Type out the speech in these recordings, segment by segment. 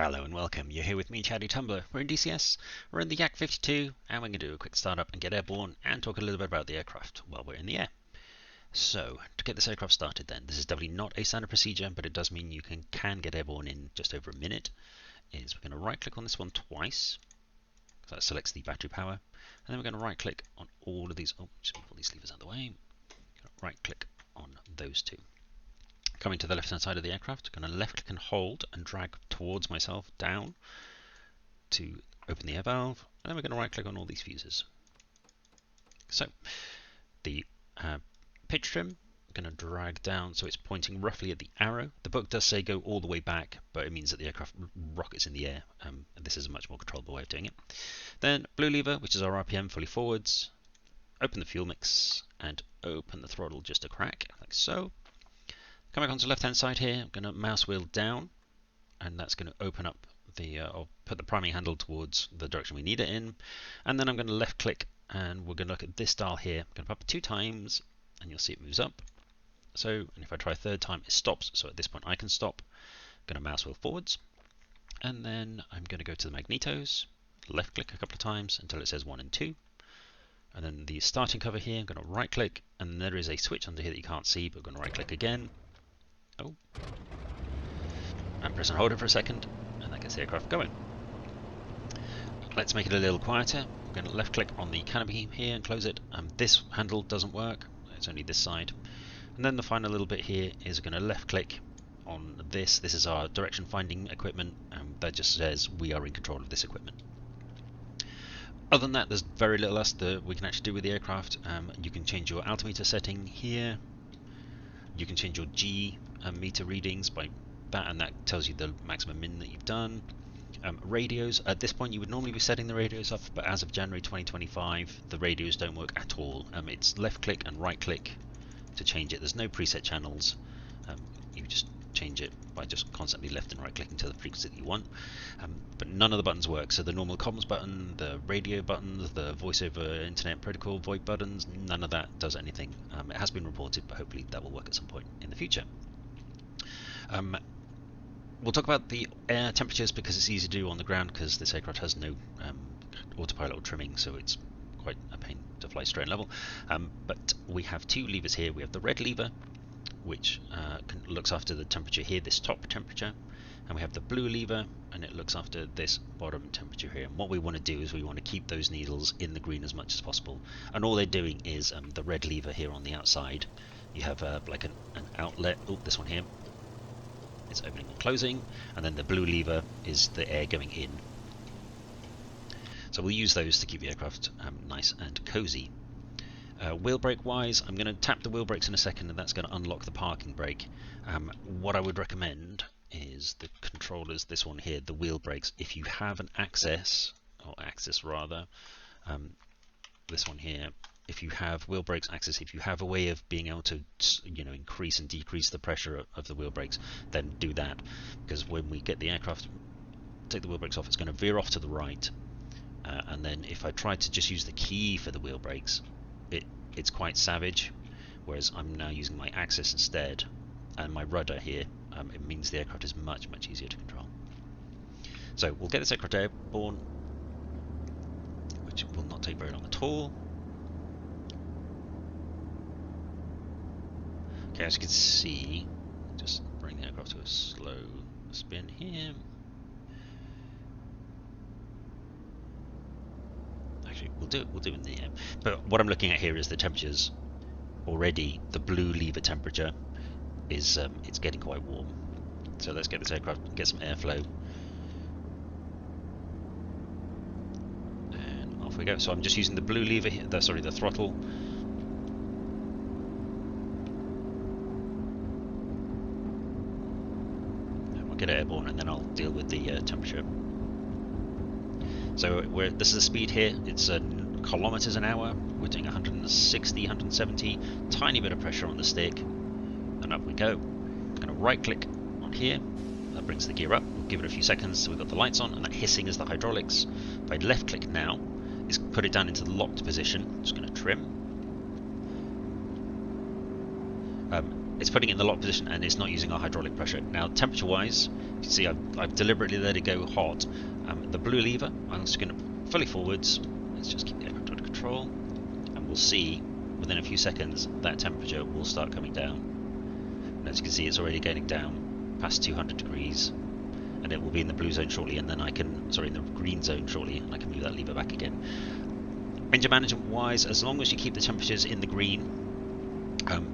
Hello and welcome. You're here with me, Chatty Tumbler. We're in DCS, we're in the Yak-52, and we're going to do a quick startup and get airborne and talk a little bit about the aircraft while we're in the air. So, to get this aircraft started then, this is definitely not a standard procedure, but it does mean you can get airborne in just over a minute. We're going to right click on this one twice, so that selects the battery power, and then we're going to right click on all of these, just move all these levers out of the way, right click on those two. Coming to the left hand side of the aircraft, I'm going to left click and hold and drag towards myself down to open the air valve, and then we're going to right click on all these fuses. So the pitch trim, I'm going to drag down so it's pointing roughly at the arrow. The book does say go all the way back, but it means that the aircraft rockets in the air, and this is a much more controllable way of doing it. Then blue lever, which is our RPM fully forwards, open the fuel mix and open the throttle just a crack, like so. Come back onto the left hand side here, I'm going to mouse wheel down, and that's going to open up the, or put the priming handle towards the direction we need it in. And then I'm going to left click and we're going to look at this dial here. I'm going to pop it 2 times and you'll see it moves up. So, and if I try a third time, it stops. So at this point I can stop. I'm going to mouse wheel forwards. And then I'm going to go to the magnetos, left click a couple of times until it says 1 and 2. And then the starting cover here, I'm going to right click, and there is a switch under here that you can't see, but we're going to right click again. And press and hold it for a second, and that gets the aircraft going. Let's make it a little quieter. I'm going to left click on the canopy here and close it. This handle doesn't work, it's only this side. And then the final little bit here is going to left click on this. This is our direction finding equipment, and that just says we are in control of this equipment. Other than that, there's very little else that we can actually do with the aircraft. You can change your altimeter setting here. You can change your G meter readings by that, and that tells you the maximum min that you've done. Radios, at this point you would normally be setting the radios off, but as of January 2025 the radios don't work at all. It's left click and right click to change it. There's no preset channels. You just change it by just constantly left and right clicking to the frequency that you want. But none of the buttons work, so the normal comms button, the radio buttons, the voice over internet protocol VoIP buttons, none of that does anything. It has been reported, but hopefully that will work at some point in the future. We'll talk about the air temperatures because it's easy to do on the ground, because this aircraft has no autopilot or trimming, so it's quite a pain to fly straight and level. But we have 2 levers here. We have the red lever, which looks after the temperature here, this top temperature, and we have the blue lever, and it looks after this bottom temperature here. And what we want to do is we want to keep those needles in the green as much as possible, and all they're doing is the red lever here on the outside, you have like an outlet. This one here, it's opening and closing, and then the blue lever is the air going in. So we'll use those to keep the aircraft nice and cozy. Wheel brake wise, I'm going to tap the wheel brakes in a second, and that's going to unlock the parking brake. What I would recommend is the controllers, this one here, the wheel brakes. If you have an axis rather, this one here, if you have wheel brakes axis, if you have a way of being able to, increase and decrease the pressure of the wheel brakes, then do that, because when we get the aircraft, take the wheel brakes off, it's going to veer off to the right, and then if I try to just use the key for the wheel brakes, it's quite savage, whereas I'm now using my axis instead, and my rudder here, it means the aircraft is much easier to control. So we'll get this aircraft airborne, which will not take very long at all. Okay, as you can see, just bring the aircraft to a slow spin here. Actually, we'll do it in the air. But what I'm looking at here is the temperatures already. The blue lever temperature is it's getting quite warm. So let's get this aircraft, get some airflow, and off we go. So I'm just using the blue lever here, the throttle. Get it airborne, and then I'll deal with the temperature. So this is the speed here, it's kilometers an hour. We're doing 160, 170, tiny bit of pressure on the stick, and up we go. I'm going to right click on here, that brings the gear up. We'll give it a few seconds so we've got the lights on, and that hissing is the hydraulics. If I left click now, is put it down into the locked position. Just going to trim. it's putting it in the lock position and it's not using our hydraulic pressure. Now, temperature-wise, you can see I've deliberately let it go hot. The blue lever, I'm just going to fully forwards. Let's just keep the aircraft under control, and we'll see within a few seconds that temperature will start coming down. And as you can see, it's already getting down past 200 degrees, and it will be in the blue zone shortly, and then I can, sorry, in the green zone shortly, and I can move that lever back again. Engine management wise, as long as you keep the temperatures in the green,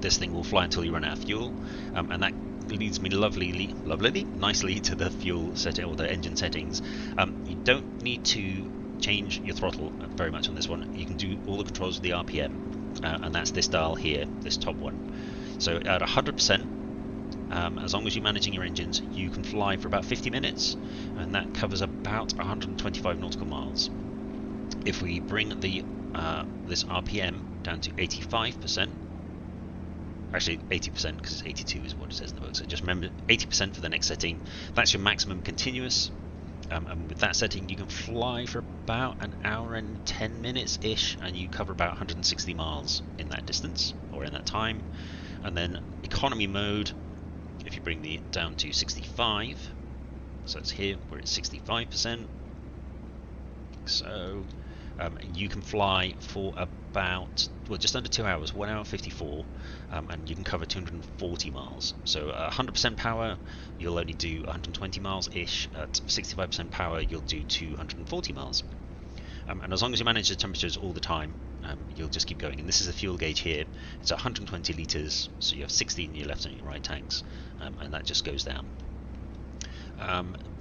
this thing will fly until you run out of fuel, and that leads me nicely to the fuel setting or the engine settings. You don't need to change your throttle very much on this one. You can do all the controls with the RPM, and that's this dial here, this top one. So at 100%, as long as you're managing your engines, you can fly for about 50 minutes, and that covers about 125 nautical miles. If we bring the this RPM down to 85%, actually 80% because 82 is what it says in the book, so just remember 80% for the next setting. That's your maximum continuous, and with that setting you can fly for about an hour and 10 minutes ish, and you cover about 160 miles in that distance or in that time. And then economy mode, if you bring the down to 65, so it's here where it's 65%, so you can fly for about, well, just under 2 hours, 1 hour 54, and you can cover 240 miles. So 100% power, you'll only do 120 miles ish. At 65% power, you'll do 240 miles. And as long as you manage the temperatures all the time, you'll just keep going. And this is a fuel gauge here. It's 120 litres, so you have 60 in your left and your right tanks, and that just goes down.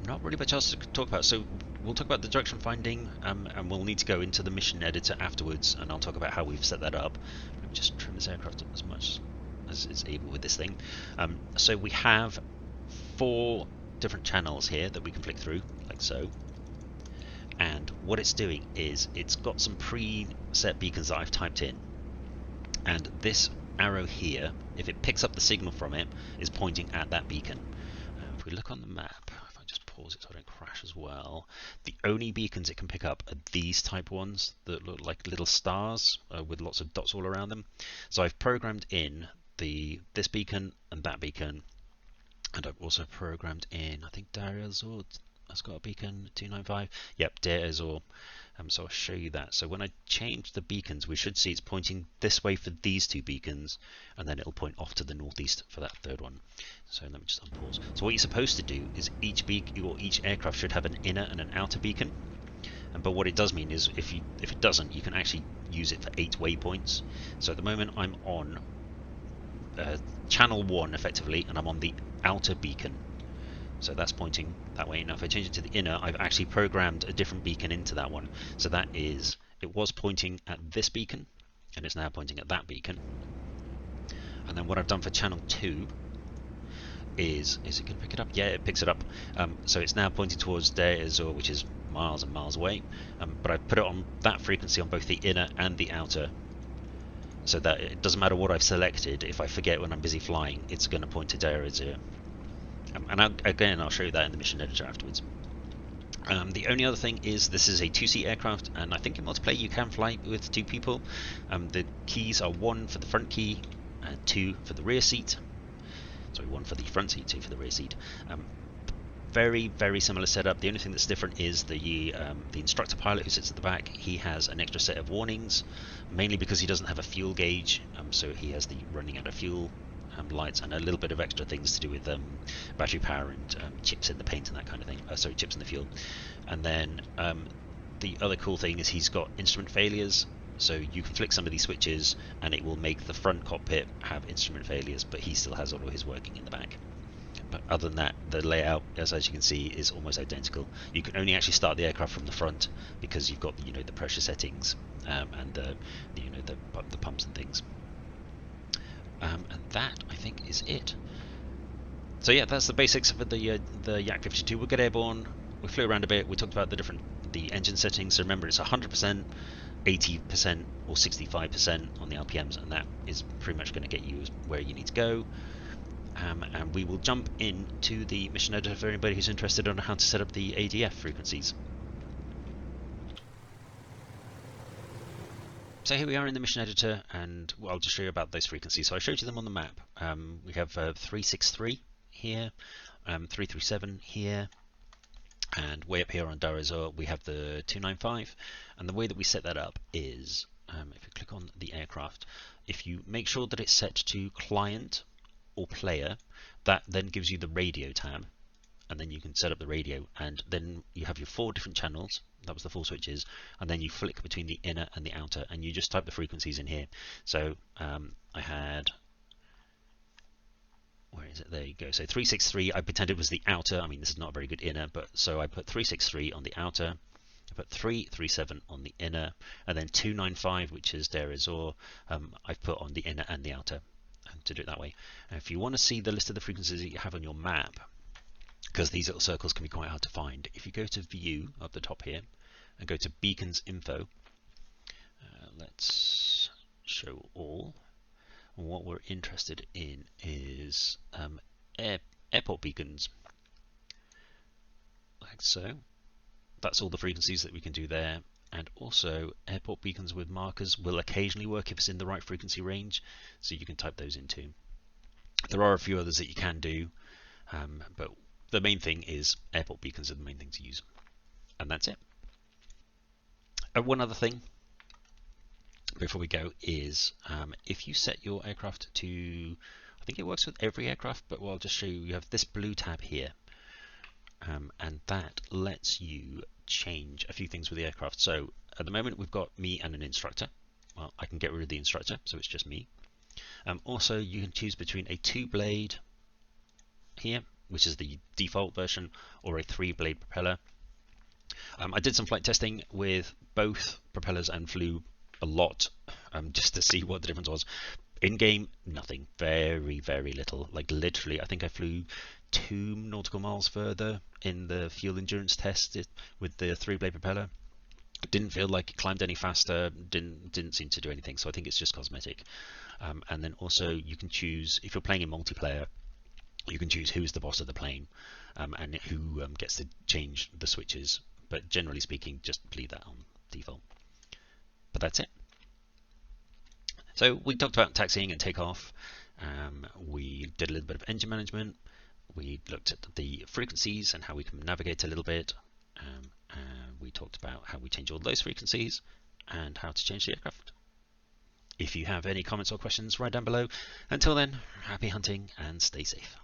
Not really much else to talk about. So we'll talk about the direction finding, and we'll need to go into the mission editor afterwards, and I'll talk about how we've set that up. Let me just trim this aircraft up as much as it's able with this thing. So we have 4 different channels here that we can flick through, like so. And what it's doing is it's got some preset beacons that I've typed in, and this arrow here, if it picks up the signal from it, is pointing at that beacon. If we look on the map, if I just pause it so I don't crash as well, the only beacons it can pick up are these type ones that look like little stars with lots of dots all around them. So I've programmed in this beacon and that beacon, and I've also programmed in, I think, Dar el-Zor has got a beacon 295. Yep, Dar el-Zor. So I'll show you that. So when I change the beacons, we should see it's pointing this way for these 2 beacons, and then it'll point off to the northeast for that 3rd one. So let me just unpause. So what you're supposed to do is each aircraft should have an inner and an outer beacon. But what it does mean is if it doesn't, you can actually use it for 8 waypoints. So at the moment I'm on channel 1 effectively, and I'm on the outer beacon. So that's pointing that way. Now if I change it to the inner, I've actually programmed a different beacon into that one. So that is, it was pointing at this beacon, and it's now pointing at that beacon. And then what I've done for channel 2 is it going to pick it up? Yeah, it picks it up. So it's now pointing towards Dar el-Zor, which is miles and miles away. But I've put it on that frequency on both the inner and the outer, so that it doesn't matter what I've selected. If I forget when I'm busy flying, it's going to point to Dar el-Zor. And again, I'll show you that in the mission editor afterwards. The only other thing is this is a 2-seat aircraft, and I think in multiplayer you can fly with 2 people. The keys are 1 for the front key, 2 for the rear seat. Sorry, 1 for the front seat, 2 for the rear seat. Very, very similar setup. The only thing that's different is the instructor pilot who sits at the back. He has an extra set of warnings, mainly because he doesn't have a fuel gauge, so he has the running out of fuel lights and a little bit of extra things to do with battery power and chips in the paint and that kind of thing. Sorry, chips in the fuel. And then the other cool thing is he's got instrument failures, so you can flick some of these switches and it will make the front cockpit have instrument failures, but he still has all of his working in the back. But other than that, the layout, as you can see, is almost identical. You can only actually start the aircraft from the front because you've got the pressure settings and the pumps and things. And that, I think, is it. So yeah, that's the basics for the Yak-52. We'll get airborne. We flew around a bit. We talked about the engine settings. So remember, it's 100%, 80%, or 65% on the RPMs, and that is pretty much going to get you where you need to go. And we will jump into the mission editor for anybody who's interested on how to set up the ADF frequencies. So here we are in the mission editor, and I'll just show you about those frequencies. So I showed you them on the map. We have 363 here, 337 here, and way up here on Dar es we have the 295. And the way that we set that up is, if you click on the aircraft, if you make sure that it's set to client or player, that then gives you the radio tab, and then you can set up the radio, and then you have your 4 different channels. That was the 4 switches, and then you flick between the inner and the outer, and you just type the frequencies in here. So I had, where is it? There you go. So 363, I pretended it was the outer. I mean, this is not a very good inner, but so I put 363 on the outer, I put 337 on the inner, and then 295, which is Der Azor, I've put on the inner and the outer, to do it that way. And if you want to see the list of the frequencies that you have on your map, because these little circles can be quite hard to find, if you go to View up the top here and go to Beacons Info, let's show all. What we're interested in is airport beacons, like so. That's all the frequencies that we can do there, and also airport beacons with markers will occasionally work if it's in the right frequency range, so you can type those in too. There are a few others that you can do, but the main thing is airport beacons are the main thing to use, and that's it. One other thing before we go is if you set your aircraft to, I think it works with every aircraft, but I'll just show you, you have this blue tab here, and that lets you change a few things with the aircraft. So at the moment we've got me and an instructor. Well, I can get rid of the instructor, so it's just me. Also, you can choose between a 2-blade here, which is the default version, or a 3-blade propeller. I did some flight testing with both propellers and flew a lot just to see what the difference was. In game, nothing, very, very little. Like literally, I think I flew 2 nautical miles further in the fuel endurance test with the 3-blade propeller. Didn't feel like it climbed any faster, didn't seem to do anything, so I think it's just cosmetic. And then also you can choose, if you're playing in multiplayer, you can choose who's the boss of the plane, and who gets to change the switches, but generally speaking just leave that on default. But that's it. So we talked about taxiing and takeoff, we did a little bit of engine management, we looked at the frequencies and how we can navigate a little bit, and we talked about how we change all those frequencies and how to change the aircraft. If you have any comments or questions, write down below. Until then, happy hunting and stay safe.